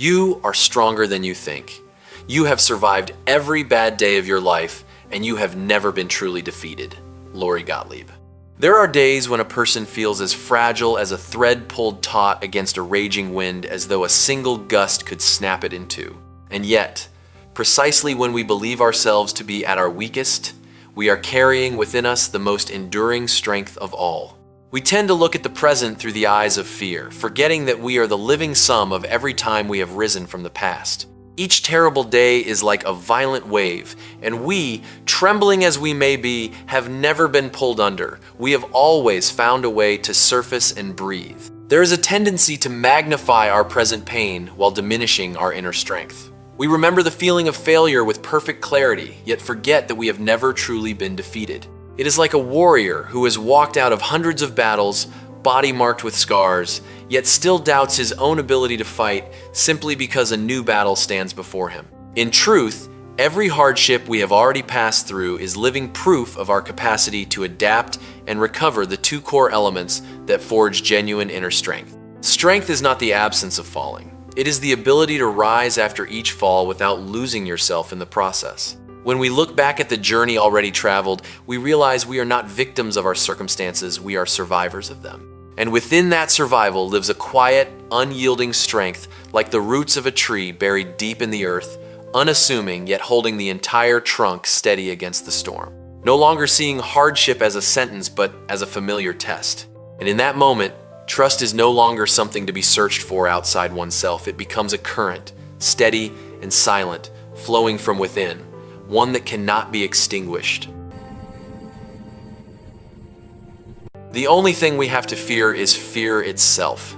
You are stronger than you think. You have survived every bad day of your life, and you have never been truly defeated. Lori Gottlieb. There are days when a person feels as fragile as a thread pulled taut against a raging wind, as though a single gust could snap it in two. And yet, precisely when we believe ourselves to be at our weakest, we are carrying within us the most enduring strength of all. We tend to look at the present through the eyes of fear, forgetting that we are the living sum of every time we have risen from the past. Each terrible day is like a violent wave, and we, trembling as we may be, have never been pulled under. We have always found a way to surface and breathe. There is a tendency to magnify our present pain while diminishing our inner strength. We remember the feeling of failure with perfect clarity, yet forget that we have never truly been defeated. It is like a warrior who has walked out of hundreds of battles, body marked with scars, yet still doubts his own ability to fight simply because a new battle stands before him. In truth, every hardship we have already passed through is living proof of our capacity to adapt and recover the two core elements that forge genuine inner strength. Strength is not the absence of falling. It is the ability to rise after each fall without losing yourself in the process. When we look back at the journey already traveled, we realize we are not victims of our circumstances, we are survivors of them. And within that survival lives a quiet, unyielding strength like the roots of a tree buried deep in the earth, unassuming yet holding the entire trunk steady against the storm. No longer seeing hardship as a sentence but as a familiar test. And in that moment, trust is no longer something to be searched for outside oneself. It becomes a current, steady and silent, flowing from within, one that cannot be extinguished. The only thing we have to fear is fear itself.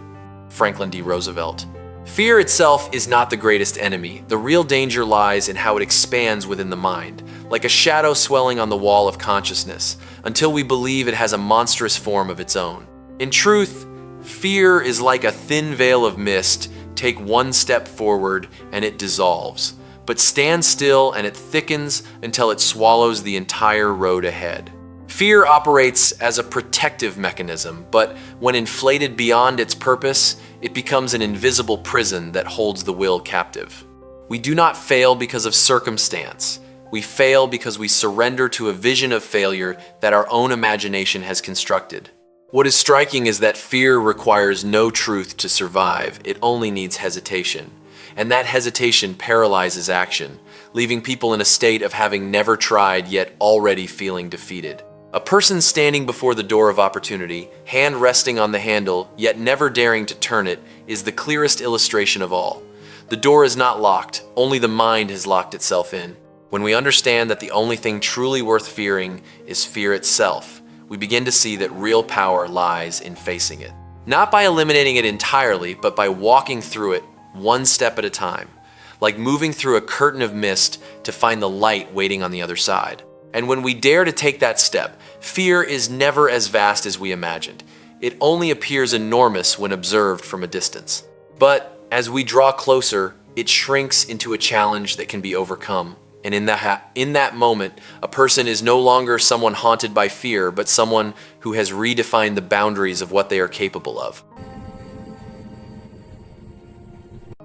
Franklin D. Roosevelt. Fear itself is not the greatest enemy. The real danger lies in how it expands within the mind, like a shadow swelling on the wall of consciousness, until we believe it has a monstrous form of its own. In truth, fear is like a thin veil of mist. Take one step forward and it dissolves, but stand still and it thickens until it swallows the entire road ahead. Fear operates as a protective mechanism, but when inflated beyond its purpose, it becomes an invisible prison that holds the will captive. We do not fail because of circumstance. We fail because we surrender to a vision of failure that our own imagination has constructed. What is striking is that fear requires no truth to survive. It only needs hesitation. And that hesitation paralyzes action, leaving people in a state of having never tried yet already feeling defeated. A person standing before the door of opportunity, hand resting on the handle, yet never daring to turn it, is the clearest illustration of all. The door is not locked, only the mind has locked itself in. When we understand that the only thing truly worth fearing is fear itself, we begin to see that real power lies in facing it. Not by eliminating it entirely, but by walking through it one step at a time, like moving through a curtain of mist to find the light waiting on the other side. And when we dare to take that step, fear is never as vast as we imagined. It only appears enormous when observed from a distance. But as we draw closer, it shrinks into a challenge that can be overcome. And in that moment, a person is no longer someone haunted by fear, but someone who has redefined the boundaries of what they are capable of.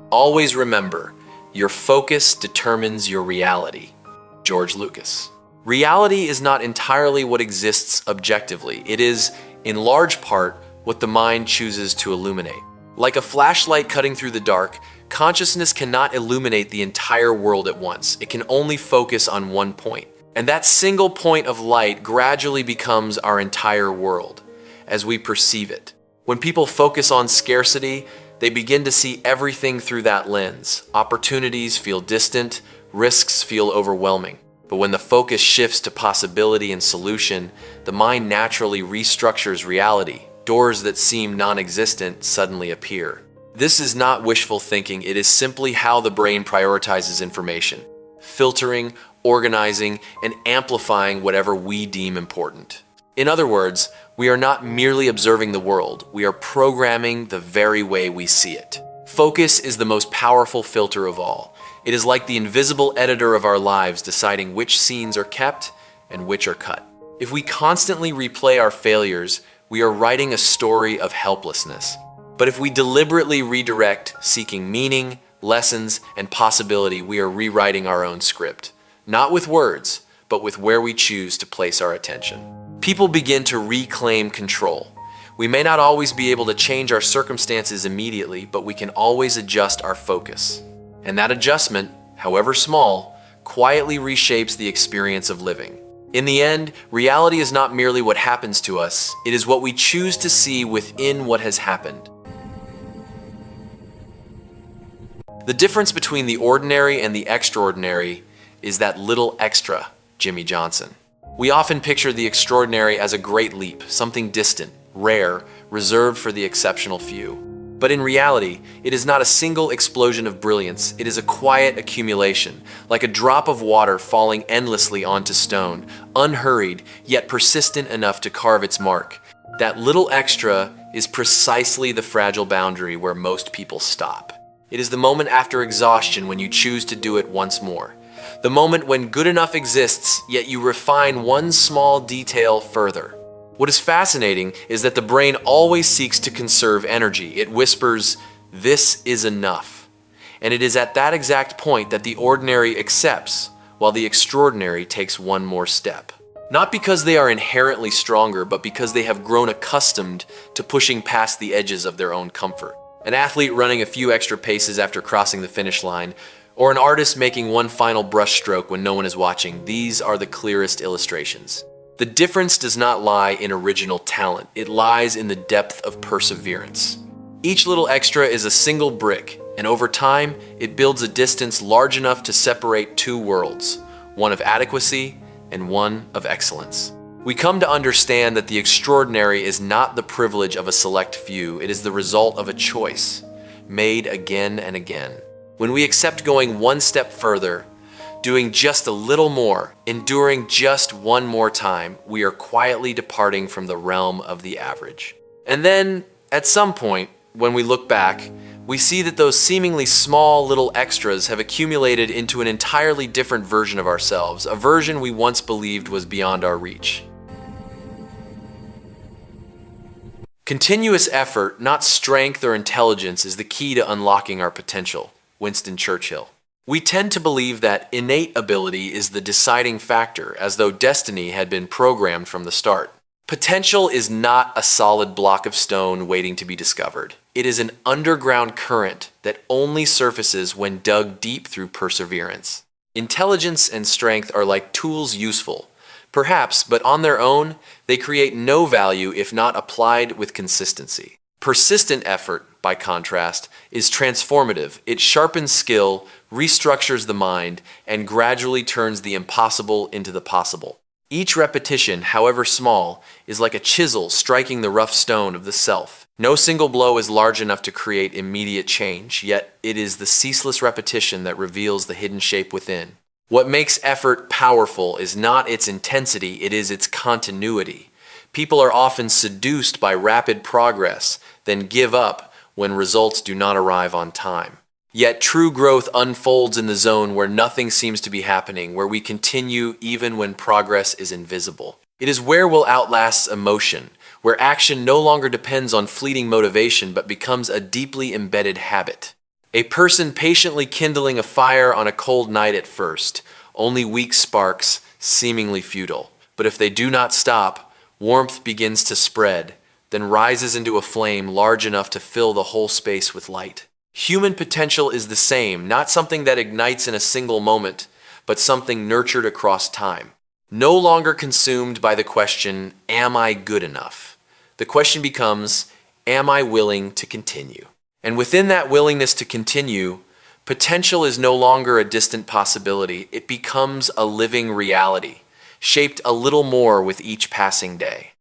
Always remember, your focus determines your reality. George Lucas. Reality is not entirely what exists objectively. It is, in large part, what the mind chooses to illuminate. Like a flashlight cutting through the dark, consciousness cannot illuminate the entire world at once. It can only focus on one point. And that single point of light gradually becomes our entire world, as we perceive it. When people focus on scarcity, they begin to see everything through that lens. Opportunities feel distant, risks feel overwhelming. But when the focus shifts to possibility and solution, the mind naturally restructures reality. Doors that seem non-existent suddenly appear. This is not wishful thinking, it is simply how the brain prioritizes information, filtering, organizing, and amplifying whatever we deem important. In other words, we are not merely observing the world, we are programming the very way we see it. Focus is the most powerful filter of all. It is like the invisible editor of our lives deciding which scenes are kept and which are cut. If we constantly replay our failures, we are writing a story of helplessness. But if we deliberately redirect, seeking meaning, lessons, and possibility, we are rewriting our own script. Not with words, but with where we choose to place our attention. People begin to reclaim control. We may not always be able to change our circumstances immediately, but we can always adjust our focus. And that adjustment, however small, quietly reshapes the experience of living. In the end, reality is not merely what happens to us, it is what we choose to see within what has happened. The difference between the ordinary and the extraordinary is that little extra, Jimmy Johnson. We often picture the extraordinary as a great leap, something distant, rare, reserved for the exceptional few. But in reality, it is not a single explosion of brilliance, it is a quiet accumulation, like a drop of water falling endlessly onto stone, unhurried, yet persistent enough to carve its mark. That little extra is precisely the fragile boundary where most people stop. It is the moment after exhaustion when you choose to do it once more. The moment when good enough exists, yet you refine one small detail further. What is fascinating is that the brain always seeks to conserve energy. It whispers, "This is enough." And it is at that exact point that the ordinary accepts, while the extraordinary takes one more step. Not because they are inherently stronger, but because they have grown accustomed to pushing past the edges of their own comfort. An athlete running a few extra paces after crossing the finish line, or an artist making one final brushstroke when no one is watching, these are the clearest illustrations. The difference does not lie in original talent, it lies in the depth of perseverance. Each little extra is a single brick, and over time, it builds a distance large enough to separate two worlds, one of adequacy and one of excellence. We come to understand that the extraordinary is not the privilege of a select few, it is the result of a choice, made again and again. When we accept going one step further, doing just a little more, enduring just one more time, we are quietly departing from the realm of the average. And then, at some point, when we look back, we see that those seemingly small little extras have accumulated into an entirely different version of ourselves, a version we once believed was beyond our reach. Continuous effort, not strength or intelligence, is the key to unlocking our potential. Winston Churchill. We tend to believe that innate ability is the deciding factor, as though destiny had been programmed from the start. Potential is not a solid block of stone waiting to be discovered. It is an underground current that only surfaces when dug deep through perseverance. Intelligence and strength are like tools useful, perhaps, but on their own, they create no value if not applied with consistency. Persistent effort, by contrast, is transformative. It sharpens skill, restructures the mind, and gradually turns the impossible into the possible. Each repetition, however small, is like a chisel striking the rough stone of the self. No single blow is large enough to create immediate change, yet it is the ceaseless repetition that reveals the hidden shape within. What makes effort powerful is not its intensity, it is its continuity. People are often seduced by rapid progress, then give up when results do not arrive on time. Yet true growth unfolds in the zone where nothing seems to be happening, where we continue even when progress is invisible. It is where will outlasts emotion, where action no longer depends on fleeting motivation but becomes a deeply embedded habit. A person patiently kindling a fire on a cold night at first, only weak sparks, seemingly futile. But if they do not stop, warmth begins to spread, then rises into a flame large enough to fill the whole space with light. Human potential is the same, not something that ignites in a single moment, but something nurtured across time. No longer consumed by the question, am I good enough? The question becomes, am I willing to continue? And within that willingness to continue, potential is no longer a distant possibility. It becomes a living reality, shaped a little more with each passing day.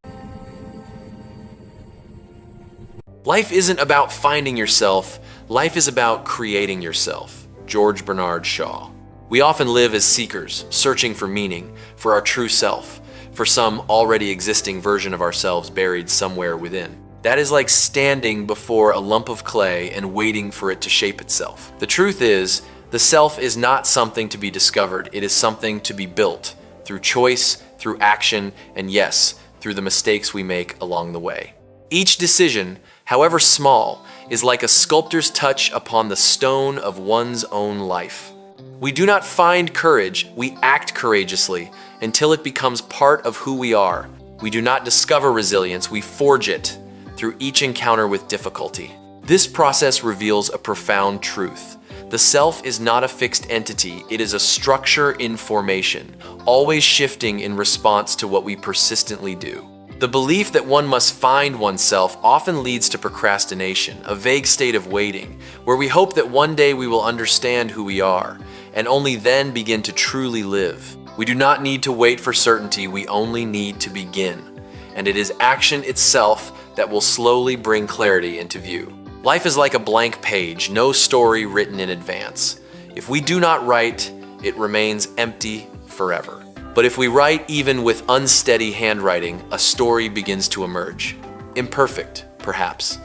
Life isn't about finding yourself, life is about creating yourself. George Bernard Shaw. We often live as seekers, searching for meaning, for our true self, for some already existing version of ourselves buried somewhere within. That is like standing before a lump of clay and waiting for it to shape itself. The truth is, the self is not something to be discovered, it is something to be built, through choice, through action, and yes, through the mistakes we make along the way. Each decision, however small, is like a sculptor's touch upon the stone of one's own life. We do not find courage, we act courageously until it becomes part of who we are. We do not discover resilience, we forge it through each encounter with difficulty. This process reveals a profound truth. The self is not a fixed entity, it is a structure in formation, always shifting in response to what we persistently do. The belief that one must find oneself often leads to procrastination, a vague state of waiting, where we hope that one day we will understand who we are, and only then begin to truly live. We do not need to wait for certainty, we only need to begin. And it is action itself that will slowly bring clarity into view. Life is like a blank page, no story written in advance. If we do not write, it remains empty forever. But if we write even with unsteady handwriting, a story begins to emerge. Imperfect, perhaps,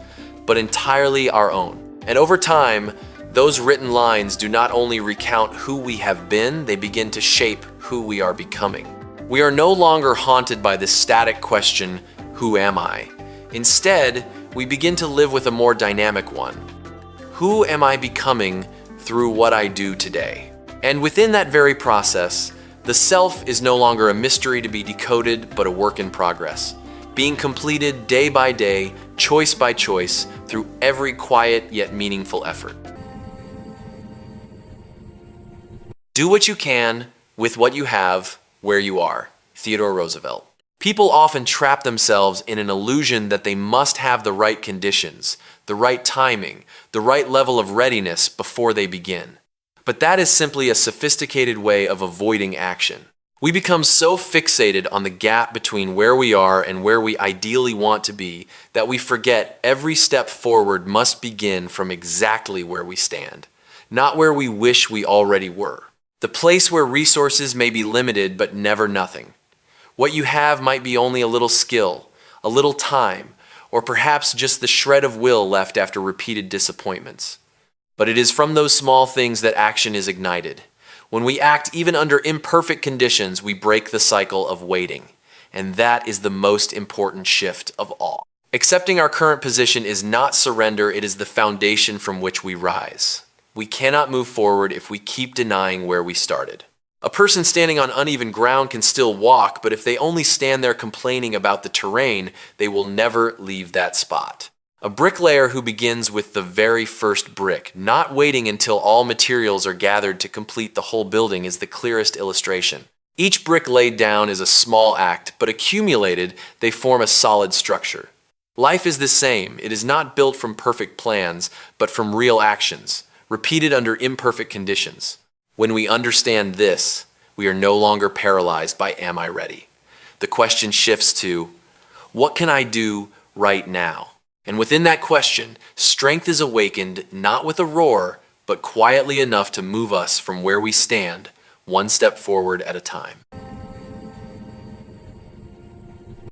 but entirely our own. And over time, those written lines do not only recount who we have been, they begin to shape who we are becoming. We are no longer haunted by the static question, who am I? Instead, we begin to live with a more dynamic one. Who am I becoming through what I do today? And within that very process, the self is no longer a mystery to be decoded, but a work in progress, being completed day by day, choice by choice, through every quiet yet meaningful effort. Do what you can with what you have where you are. Theodore Roosevelt. People often trap themselves in an illusion that they must have the right conditions, the right timing, the right level of readiness before they begin. But that is simply a sophisticated way of avoiding action. We become so fixated on the gap between where we are and where we ideally want to be that we forget every step forward must begin from exactly where we stand, not where we wish we already were. The place where resources may be limited but never nothing. What you have might be only a little skill, a little time, or perhaps just the shred of will left after repeated disappointments. But it is from those small things that action is ignited. When we act even under imperfect conditions, we break the cycle of waiting. And that is the most important shift of all. Accepting our current position is not surrender, it is the foundation from which we rise. We cannot move forward if we keep denying where we started. A person standing on uneven ground can still walk, but if they only stand there complaining about the terrain, they will never leave that spot. A bricklayer who begins with the very first brick, not waiting until all materials are gathered to complete the whole building, is the clearest illustration. Each brick laid down is a small act, but accumulated, they form a solid structure. Life is the same. It is not built from perfect plans, but from real actions, repeated under imperfect conditions. When we understand this, we are no longer paralyzed by am I ready? The question shifts to, what can I do right now? And within that question, strength is awakened not with a roar, but quietly enough to move us from where we stand, one step forward at a time.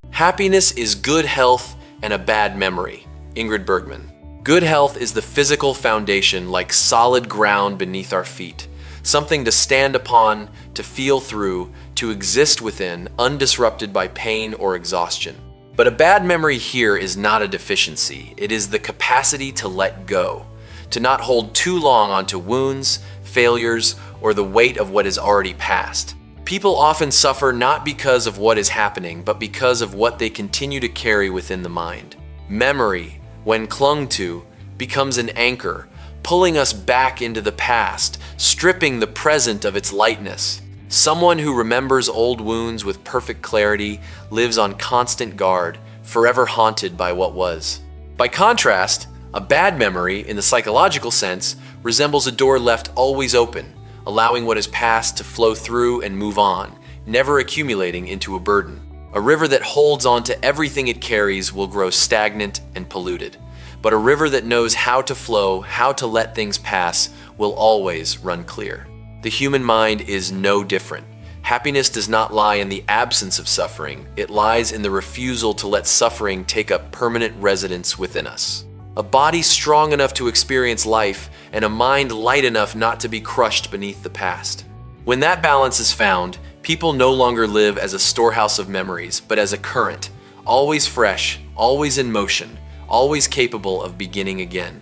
Happiness is good health and a bad memory. Ingrid Bergman. Good health is the physical foundation, like solid ground beneath our feet. Something to stand upon, to feel through, to exist within, undisrupted by pain or exhaustion. But a bad memory here is not a deficiency. It is the capacity to let go, to not hold too long onto wounds, failures, or the weight of what is already past. People often suffer not because of what is happening, but because of what they continue to carry within the mind. Memory, when clung to, becomes an anchor, pulling us back into the past, stripping the present of its lightness. Someone who remembers old wounds with perfect clarity lives on constant guard, forever haunted by what was. By contrast, a bad memory, in the psychological sense, resembles a door left always open, allowing what is past to flow through and move on, never accumulating into a burden. A river that holds on to everything it carries will grow stagnant and polluted. But a river that knows how to flow, how to let things pass, will always run clear. The human mind is no different. Happiness does not lie in the absence of suffering. It lies in the refusal to let suffering take up permanent residence within us. A body strong enough to experience life, and a mind light enough not to be crushed beneath the past. When that balance is found, people no longer live as a storehouse of memories, but as a current, always fresh, always in motion, always capable of beginning again.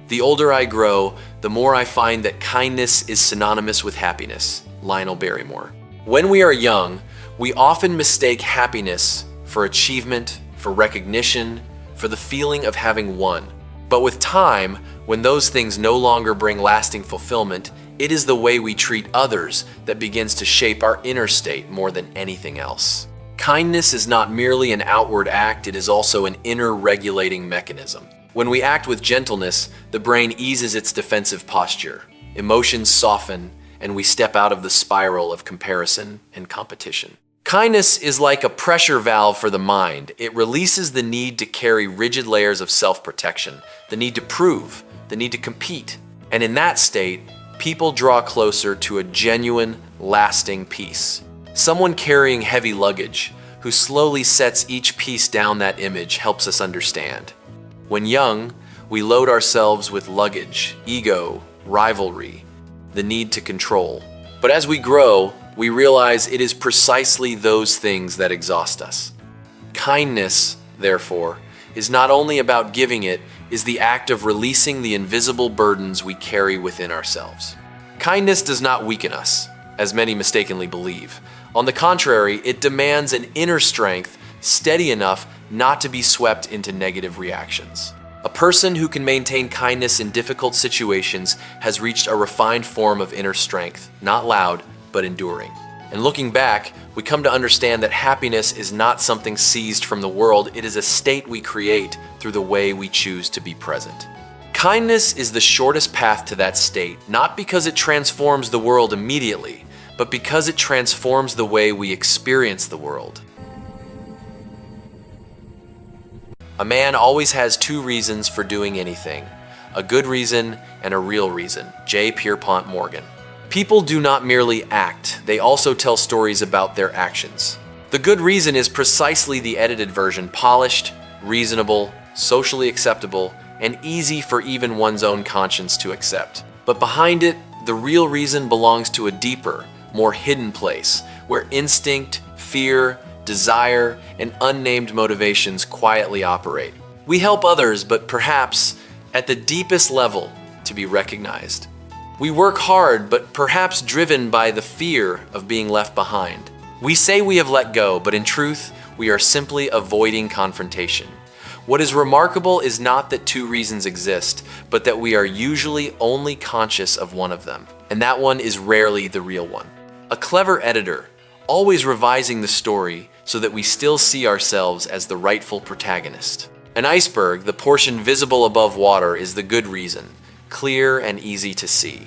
The older I grow, the more I find that kindness is synonymous with happiness. Lionel Barrymore. When we are young, we often mistake happiness for achievement, for recognition, for the feeling of having won. But with time, when those things no longer bring lasting fulfillment, it is the way we treat others that begins to shape our inner state more than anything else. Kindness is not merely an outward act, it is also an inner regulating mechanism. When we act with gentleness, the brain eases its defensive posture. Emotions soften, and we step out of the spiral of comparison and competition. Kindness is like a pressure valve for the mind. It releases the need to carry rigid layers of self-protection, the need to prove, the need to compete. And in that state, people draw closer to a genuine, lasting peace. Someone carrying heavy luggage, who slowly sets each piece down that image, helps us understand. When young, we load ourselves with luggage, ego, rivalry, the need to control. But as we grow, we realize it is precisely those things that exhaust us. Kindness, therefore, is not only about giving, it is the act of releasing the invisible burdens we carry within ourselves. Kindness does not weaken us, as many mistakenly believe. On the contrary, it demands an inner strength steady enough not to be swept into negative reactions. A person who can maintain kindness in difficult situations has reached a refined form of inner strength, not loud, but enduring. And looking back, we come to understand that happiness is not something seized from the world, it is a state we create through the way we choose to be present. Kindness is the shortest path to that state, not because it transforms the world immediately, but because it transforms the way we experience the world. A man always has two reasons for doing anything, a good reason and a real reason. J. Pierpont Morgan. People do not merely act, they also tell stories about their actions. The good reason is precisely the edited version, polished, reasonable, socially acceptable, and easy for even one's own conscience to accept. But behind it, the real reason belongs to a deeper, more hidden place, where instinct, fear, desire, and unnamed motivations quietly operate. We help others, but perhaps at the deepest level, to be recognized. We work hard, but perhaps driven by the fear of being left behind. We say we have let go, but in truth, we are simply avoiding confrontation. What is remarkable is not that two reasons exist, but that we are usually only conscious of one of them, and that one is rarely the real one. A clever editor, always revising the story so that we still see ourselves as the rightful protagonist. An iceberg, the portion visible above water, is the good reason, clear and easy to see.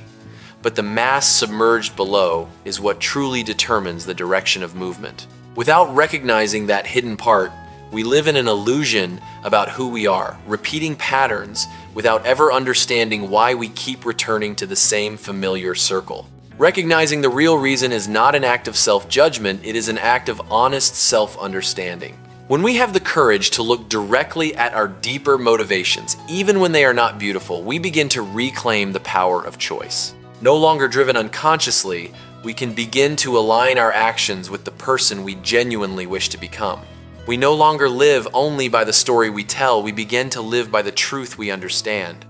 But the mass submerged below is what truly determines the direction of movement. Without recognizing that hidden part, we live in an illusion about who we are, repeating patterns without ever understanding why we keep returning to the same familiar circle. Recognizing the real reason is not an act of self-judgment, it is an act of honest self-understanding. When we have the courage to look directly at our deeper motivations, even when they are not beautiful, we begin to reclaim the power of choice. No longer driven unconsciously, we can begin to align our actions with the person we genuinely wish to become. We no longer live only by the story we tell, we begin to live by the truth we understand.